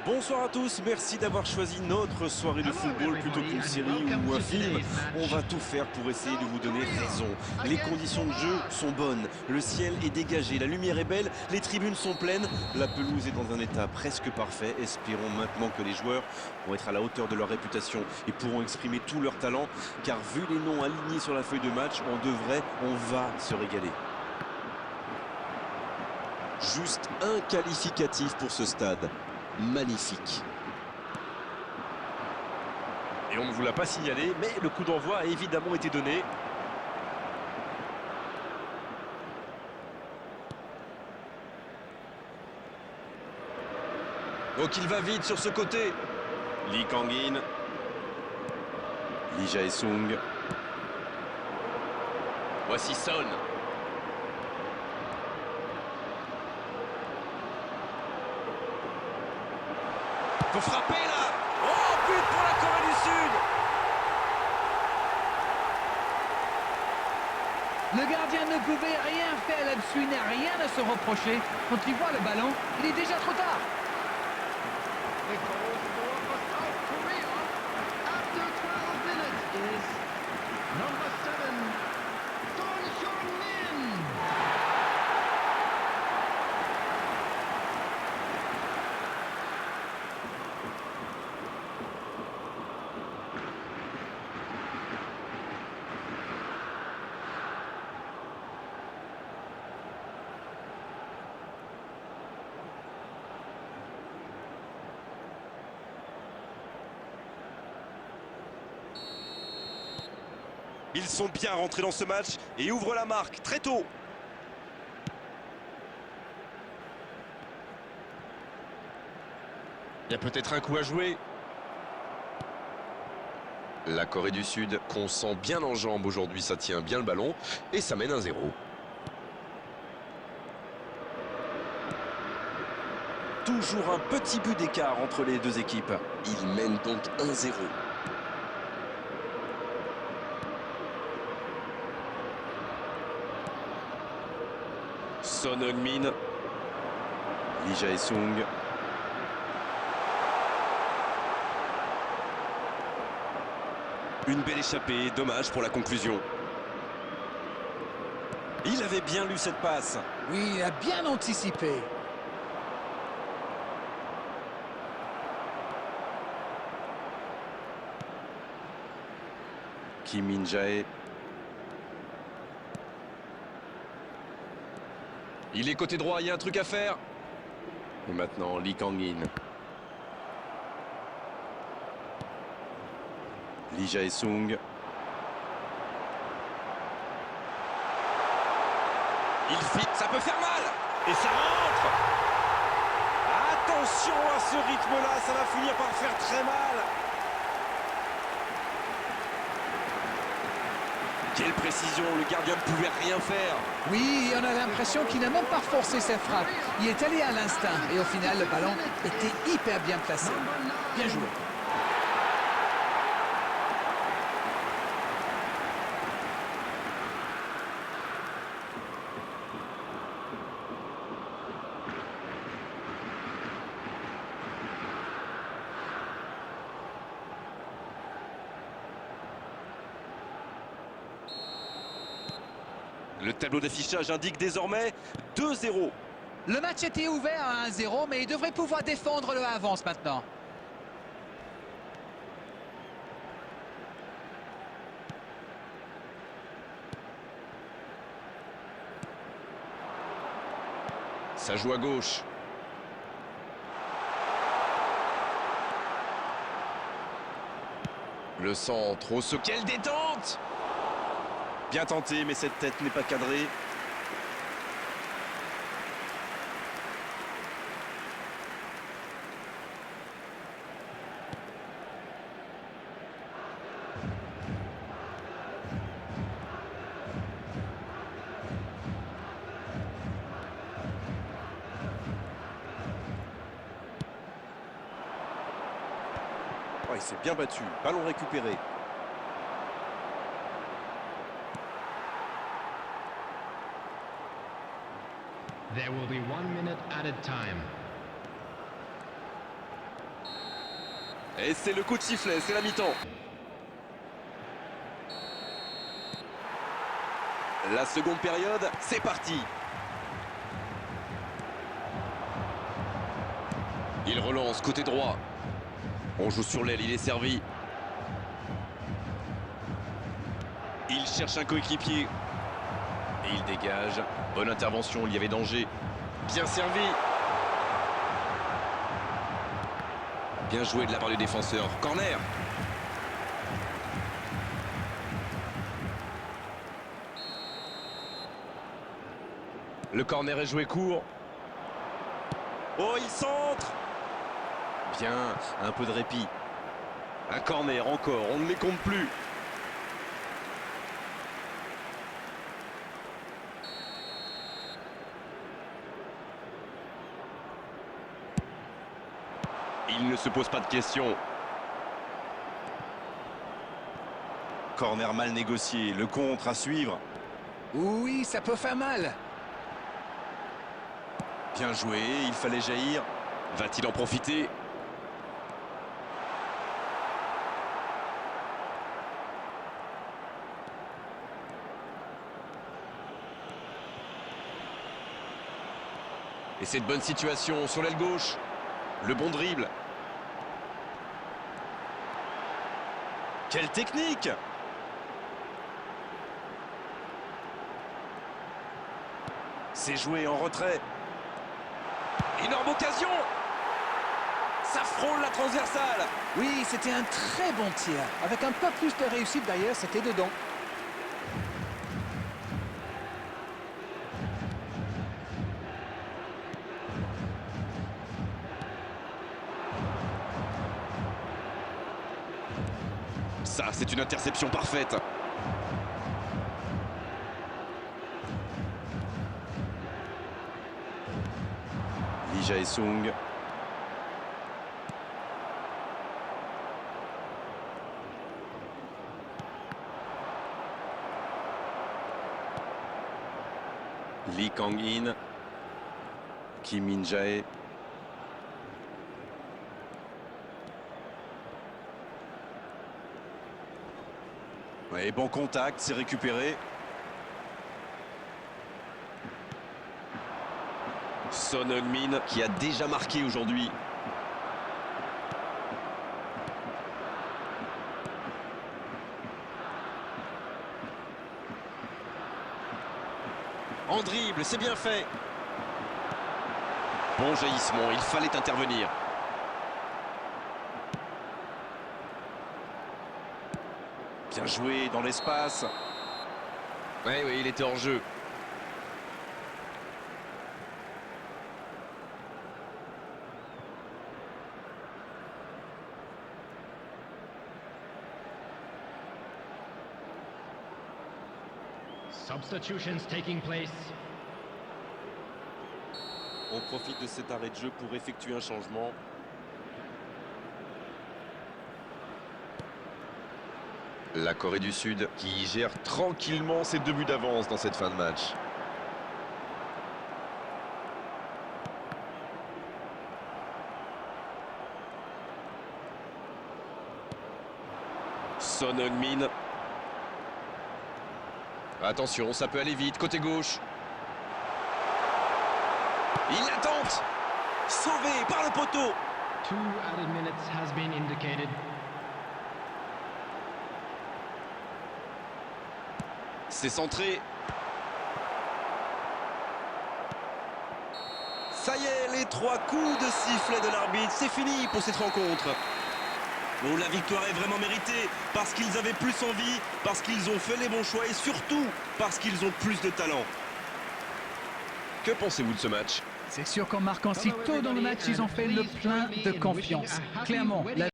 Bonsoir à tous, merci d'avoir choisi notre soirée de football plutôt qu'une série ou un film. On va tout faire pour essayer de vous donner raison. Les conditions de jeu sont bonnes, le ciel est dégagé, la lumière est belle, les tribunes sont pleines, la pelouse est dans un état presque parfait. Espérons maintenant que les joueurs vont être à la hauteur de leur réputation et pourront exprimer tout leur talent, car vu les noms alignés sur la feuille de match, on va se régaler. Juste un qualificatif pour ce stade. Magnifique. Et on ne vous l'a pas signalé, mais le coup d'envoi a évidemment été donné. Donc il va vite sur ce côté. Lee Kang-in. Lee Jae-sung. Voici Son. Faut frapper là. Oh, but pour la Corée du Sud. Le gardien ne pouvait rien faire là-dessus, il n'a rien à se reprocher. Quand il voit le ballon, il est déjà trop tard. Ils sont bien rentrés dans ce match et ouvrent la marque très tôt. Il y a peut-être un coup à jouer. La Corée du Sud qu'on sent bien en jambes aujourd'hui, ça tient bien le ballon et ça mène 1-0. Toujours un petit but d'écart entre les deux équipes. Ils mènent donc 1-0. Son Heung-min. Lee Jae-sung. Une belle échappée, dommage pour la conclusion. Il avait bien lu cette passe. Oui, il a bien anticipé. Kim Min-jae. Il est côté droit, il y a un truc à faire. Et maintenant, Lee Kang-in. Lee Jae-sung. Il fit, ça peut faire mal. Et ça rentre. Attention à ce rythme-là, ça va finir par faire très mal. Quelle précision, le gardien ne pouvait rien faire. Oui, on a l'impression qu'il n'a même pas forcé sa frappe. Il est allé à l'instinct et au final, le ballon était hyper bien placé. Bien joué. Le tableau d'affichage indique désormais 2-0. Le match était ouvert à 1-0, mais il devrait pouvoir défendre le avance maintenant. Ça joue à gauche. Le centre, oh, quelle détente! Bien tenté, mais cette tête n'est pas cadrée. Oh, il s'est bien battu. Ballon récupéré. There will be 1 minute added time. Et c'est le coup de sifflet, c'est la mi-temps. La seconde période, c'est parti. Il relance côté droit. On joue sur l'aile, il est servi. Il cherche un coéquipier. Et il dégage. Bonne intervention, il y avait danger. Bien servi. Bien joué de la part du défenseur. Corner. Le corner est joué court. Oh, il centre. Bien, un peu de répit. Un corner encore, on ne les compte plus. Il ne se pose pas de questions. Corner mal négocié, le contre à suivre. Oui, ça peut faire mal. Bien joué, il fallait jaillir. Va-t-il en profiter? Et cette bonne situation sur l'aile gauche. Le bon dribble. Quelle technique! C'est joué en retrait. Énorme occasion! Ça frôle la transversale. Oui, c'était un très bon tir. Avec un peu plus de réussite d'ailleurs, c'était dedans. Ça, c'est une interception parfaite. Lee Jae-sung. Lee Kang-in. Kim Min-jae. Ouais, bon contact, c'est récupéré. Son Heung-min qui a déjà marqué aujourd'hui. En dribble, c'est bien fait. Bon jaillissement, il fallait intervenir. Bien joué dans l'espace. Oui, il était hors jeu. Substitutions taking place. On profite de cet arrêt de jeu pour effectuer un changement. La Corée du Sud qui gère tranquillement ses 2 buts d'avance dans cette fin de match. Son Heung-min. Attention, ça peut aller vite, côté gauche. Il la tente. Sauvé par le poteau. 2 added minutes has been indicated. C'est centré. Ça y est, les 3 coups de sifflet de l'arbitre, c'est fini pour cette rencontre. Bon, la victoire est vraiment méritée parce qu'ils avaient plus envie, parce qu'ils ont fait les bons choix et surtout parce qu'ils ont plus de talent. Que pensez-vous de ce match? C'est sûr qu'en marquant si tôt dans le match, ils ont fait le plein de confiance. Clairement, la